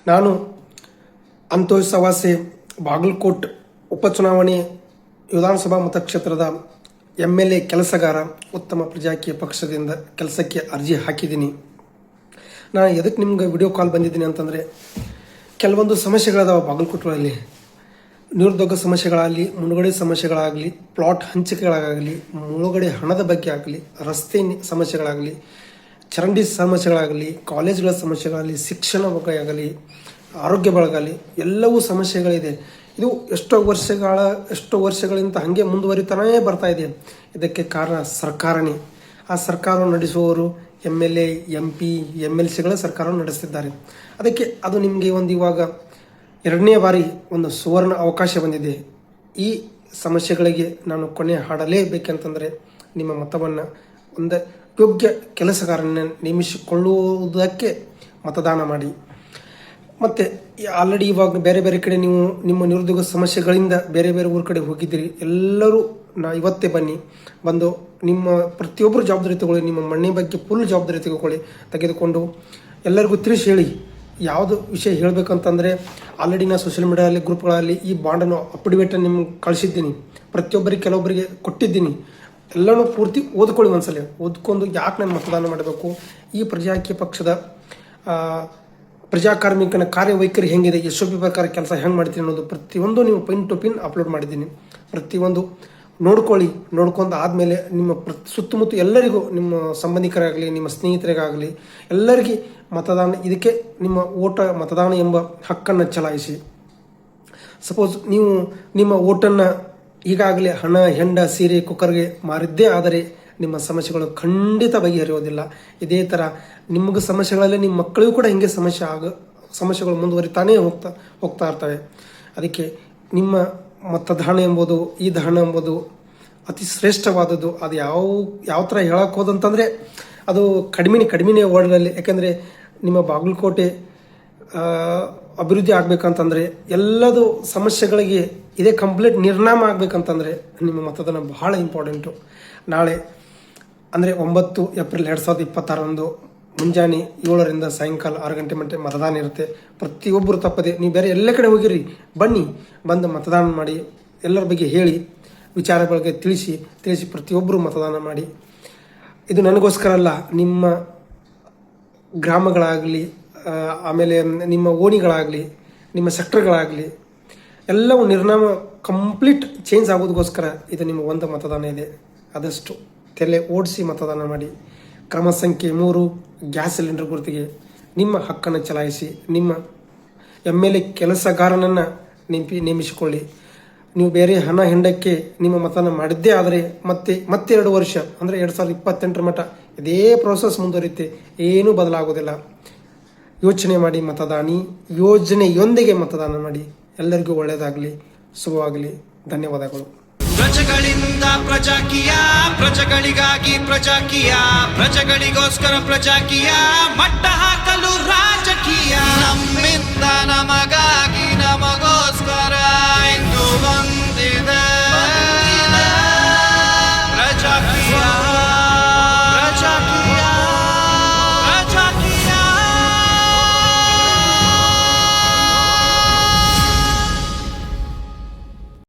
ನಾನು ಅಂತೋಷ್ ಸವಾಸೆ ಬಾಗಲಕೋಟ್ ಉಪಚುನಾವಣೆ ವಿಧಾನಸಭಾ ಮತಕ್ಷೇತ್ರದ MLA ಕೆಲಸಗಾರ ಉತ್ತಮ ಪ್ರಜಾಕೀಯ ಪಕ್ಷದಿಂದ ಕೆಲಸಕ್ಕೆ ಅರ್ಜಿ ಹಾಕಿದ್ದೀನಿ. ನಾನು ಎದಕ್ಕೆ ನಿಮ್ಗೆ ವಿಡಿಯೋ ಕಾಲ್ ಬಂದಿದ್ದೀನಿ ಅಂತಂದರೆ, ಕೆಲವೊಂದು ಸಮಸ್ಯೆಗಳದಾವ ಬಾಗಲಕೋಟೆಗಳಲ್ಲಿ. ನಿರುದ್ಯೋಗ ಸಮಸ್ಯೆಗಳಾಗಲಿ, ಮುಳುಗಡೆ ಸಮಸ್ಯೆಗಳಾಗಲಿ, ಪ್ಲಾಟ್ ಹಂಚಿಕೆಗಳಾಗಲಿ, ಮುಳುಗಡೆ ಹಣದ ಬಗ್ಗೆ ಆಗಲಿ, ರಸ್ತೆ ಸಮಸ್ಯೆಗಳಾಗಲಿ, ಚರಂಡಿ ಸಮಸ್ಯೆಗಳಾಗಲಿ, ಕಾಲೇಜುಗಳ ಸಮಸ್ಯೆಗಳಾಗಲಿ, ಶಿಕ್ಷಣ ಬಗ್ಗೆ ಆಗಲಿ, ಆರೋಗ್ಯ ಬಳಗಲಿ, ಎಲ್ಲವೂ ಸಮಸ್ಯೆಗಳಿದೆ. ಇದು ಎಷ್ಟೋ ವರ್ಷಗಳಿಂದ ಹಾಗೆ ಮುಂದುವರಿತಾನೇ ಬರ್ತಾ ಇದೆ. ಇದಕ್ಕೆ ಕಾರಣ ಸರ್ಕಾರನೇ. ಆ ಸರ್ಕಾರವನ್ನು ನಡೆಸುವವರು MLA, MP, MLCಗಳ ಸರ್ಕಾರವನ್ನು ನಡೆಸ್ತಿದ್ದಾರೆ. ಅದಕ್ಕೆ ಅದು ನಿಮಗೆ ಇವಾಗ 2ನೇ ಬಾರಿ ಒಂದು ಸುವರ್ಣ ಅವಕಾಶ ಬಂದಿದೆ. ಈ ಸಮಸ್ಯೆಗಳಿಗೆ ನಾನು ಕೊನೆ ಹಾಡಲೇಬೇಕಂತಂದರೆ ನಿಮ್ಮ ಮತವನ್ನು ಒಂದು ಯೋಗ್ಯ ಕೆಲಸಗಾರನ ನೇಮಿಸಿಕೊಳ್ಳುವುದಕ್ಕೆ ಮತದಾನ ಮಾಡಿ. ಮತ್ತು ಆಲ್ರೆಡಿ ಇವಾಗ ಬೇರೆ ಬೇರೆ ಕಡೆ ನೀವು ನಿಮ್ಮ ನಿರುದ್ಯೋಗ ಸಮಸ್ಯೆಗಳಿಂದ ಬೇರೆ ಬೇರೆ ಊರ ಕಡೆ ಹೋಗಿದ್ದೀರಿ. ಎಲ್ಲರೂ ಇವತ್ತೇ ಬಂದು ನಿಮ್ಮ ಪ್ರತಿಯೊಬ್ಬರು ಜವಾಬ್ದಾರಿ ತಗೊಳ್ಳಿ. ನಿಮ್ಮ ಮನೆ ಬಗ್ಗೆ ಫುಲ್ ಜವಾಬ್ದಾರಿ ತೆಗೆದುಕೊಂಡು ಎಲ್ಲರಿಗೂ ತಿಳಿಸಿ ಹೇಳಿ. ಯಾವುದು ವಿಷಯ ಹೇಳಬೇಕಂತಂದರೆ, ಆಲ್ರೆಡಿ ನಾನು ಸೋಷಿಯಲ್ ಮೀಡಿಯಾದಲ್ಲಿ ಗ್ರೂಪ್ಗಳಲ್ಲಿ ಈ ಬಾಂಡನ್ನು ಅಪ್ಡೇಟನ್ನು ನಿಮ್ಗೆ ಕಳಿಸಿದ್ದೀನಿ. ಪ್ರತಿಯೊಬ್ಬರಿಗೆ ಕೆಲವೊಬ್ಬರಿಗೆ ಕೊಟ್ಟಿದ್ದೀನಿ. ಎಲ್ಲನೂ ಪೂರ್ತಿ ಓದ್ಕೊಳ್ಳಿ. ಒಂದ್ಸಲ ಓದ್ಕೊಂಡು ಯಾಕೆ ನಾನು ಮತದಾನ ಮಾಡಬೇಕು, ಈ ಪ್ರಜಾಕೀಯ ಪಕ್ಷದ ಪ್ರಜಾಕಾರ್ಮಿಕನ ಕಾರ್ಯವೈಖರಿ ಹೆಂಗಿದೆ, SOP ಪ್ರಕಾರ ಕೆಲಸ ಹೆಂಗೆ ಮಾಡ್ತೀನಿ ಅನ್ನೋದು ಪ್ರತಿಯೊಂದು ನೀವು ಪಿನ್ ಟು ಪಿನ್ ಅಪ್ಲೋಡ್ ಮಾಡಿದ್ದೀನಿ. ಪ್ರತಿಯೊಂದು ನೋಡ್ಕೊಳ್ಳಿ. ನೋಡ್ಕೊಂಡು ಆದಮೇಲೆ ನಿಮ್ಮ ಸುತ್ತಮುತ್ತ ಎಲ್ಲರಿಗೂ, ನಿಮ್ಮ ಸಂಬಂಧಿಕರಾಗಲಿ, ನಿಮ್ಮ ಸ್ನೇಹಿತರಿಗಾಗಲಿ, ಎಲ್ಲರಿಗೆ ಇದಕ್ಕೆ ನಿಮ್ಮ ಮತದಾನ ಎಂಬ ಹಕ್ಕನ್ನು ಚಲಾಯಿಸಿ. ಸಪೋಸ್ ನೀವು ನಿಮ್ಮ ಓಟನ್ನು ಈಗಾಗಲೇ ಹಣ, ಹೆಂಡ, ಸೀರೆ, ಕುಕ್ಕರ್ಗೆ ಮಾರಿದ್ದೇ ಆದರೆ ನಿಮ್ಮ ಸಮಸ್ಯೆಗಳು ಖಂಡಿತ ಬಗೆಹರಿಯೋದಿಲ್ಲ. ಇದೇ ಥರ ನಿಮಗೆ ಸಮಸ್ಯೆಗಳಲ್ಲಿ ನಿಮ್ಮ ಮಕ್ಕಳಿಗೂ ಕೂಡ ಹಿಂಗೆ ಸಮಸ್ಯೆಗಳು ಮುಂದುವರಿತಾನೇ ಹೋಗ್ತಾ ಇರ್ತವೆ. ಅದಕ್ಕೆ ನಿಮ್ಮ ಮತದಾನ ಎಂಬುದು, ಈ ದಾನ ಎಂಬುದು ಅತಿ ಶ್ರೇಷ್ಠವಾದದ್ದು. ಅದು ಯಾವ ಥರ ಹೇಳಕ್ಕೆ ಹೋದಂತಂದರೆ ಅದು ಕಡಿಮೆನೇ ವರ್ಡ್ನಲ್ಲಿ. ಯಾಕೆಂದರೆ ನಿಮ್ಮ ಬಾಗಲಕೋಟೆ ಅಭಿವೃದ್ಧಿ ಆಗ್ಬೇಕಂತಂದರೆ, ಎಲ್ಲದು ಸಮಸ್ಯೆಗಳಿಗೆ ಇದೇ ಕಂಪ್ಲೀಟ್ ನಿರ್ನಾಮ ಆಗ್ಬೇಕಂತಂದರೆ ನಿಮ್ಮ ಮತದಾನ ಬಹಳ ಇಂಪಾರ್ಟೆಂಟು. ನಾಳೆ ಅಂದರೆ 9 ಏಪ್ರಿಲ್ 2026 ಮುಂಜಾನೆ 7ರಿಂದ ಸಾಯಂಕಾಲ 6 ಗಂಟೆ ಮಟ್ಟ ಮತದಾನ ಇರುತ್ತೆ. ಪ್ರತಿಯೊಬ್ಬರು ತಪ್ಪದೆ, ನೀವು ಬೇರೆ ಎಲ್ಲ ಕಡೆ ಹೋಗಿರಿ, ಬಂದು ಮತದಾನ ಮಾಡಿ. ಎಲ್ಲರ ಬಗ್ಗೆ ಹೇಳಿ, ವಿಚಾರಗಳಿಗೆ ತಿಳಿಸಿ ಪ್ರತಿಯೊಬ್ಬರು ಮತದಾನ ಮಾಡಿ. ಇದು ನನಗೋಸ್ಕರ ಅಲ್ಲ, ನಿಮ್ಮ ಗ್ರಾಮಗಳಾಗಲಿ, ಆಮೇಲೆ ನಿಮ್ಮ ಓಣಿಗಳಾಗಲಿ, ನಿಮ್ಮ ಸೆಕ್ಟರ್ಗಳಾಗಲಿ, ಎಲ್ಲವೂ ನಿರ್ನಾಮ ಕಂಪ್ಲೀಟ್ ಚೇಂಜ್ ಆಗೋದಕ್ಕೋಸ್ಕರ ಇದು ನಿಮ್ಮ ಒಂದು ಮತದಾನ ಇದೆ. ಆದಷ್ಟು ತಲೆ ಓಡಿಸಿ ಮತದಾನ ಮಾಡಿ. ಕ್ರಮ ಸಂಖ್ಯೆ 3, ಗ್ಯಾಸ್ ಸಿಲಿಂಡರ್ ಗುರುತಿಗೆ ನಿಮ್ಮ ಹಕ್ಕನ್ನು ಚಲಾಯಿಸಿ. ನಿಮ್ಮ MLA ಕೆಲಸಗಾರನನ್ನು ನೇಮಿಸಿಕೊಳ್ಳಿ. ನೀವು ಬೇರೆ ಹಣ ಹೆಂಡಕ್ಕೆ ನಿಮ್ಮ ಮತದಾನ ಮಾಡಿದ್ದೇ ಆದರೆ ಮತ್ತೆ 2 ವರ್ಷ ಅಂದರೆ 2028 ಮಟ್ಟ ಇದೇ ಪ್ರೋಸೆಸ್ ಮುಂದುವರಿಯುತ್ತೆ. ಏನೂ ಬದಲಾಗೋದಿಲ್ಲ. ಯೋಚನೆ ಮಾಡಿ ಮತದಾನಿ. ಯೋಜನೆಯೊಂದಿಗೆ ಮತದಾನ ಮಾಡಿ. ಎಲ್ಲರಿಗೂ ಒಳ್ಳೆಯದಾಗಲಿ, ಶುಭವಾಗಲಿ. ಧನ್ಯವಾದಗಳು. ಪ್ರಜೆಗಳಿಂದ ಪ್ರಜಾಕೀಯ, ಪ್ರಜೆಗಳಿಗಾಗಿ ಪ್ರಜಾಕೀಯ, ಪ್ರಜೆಗಳಿಗೋಸ್ಕರ ಪ್ರಜಾಕೀಯ, ಮಟ್ಟ ಹಾಕಲು ರಾಜಕೀಯ. ನಮ್ಮಿಂದ ನಮಗಾಗಿ ನಮಗೋಸ್ಕರ ಇಂದು ಬಂದಿದೆ ಪ್ರಜಾಕೀಯ.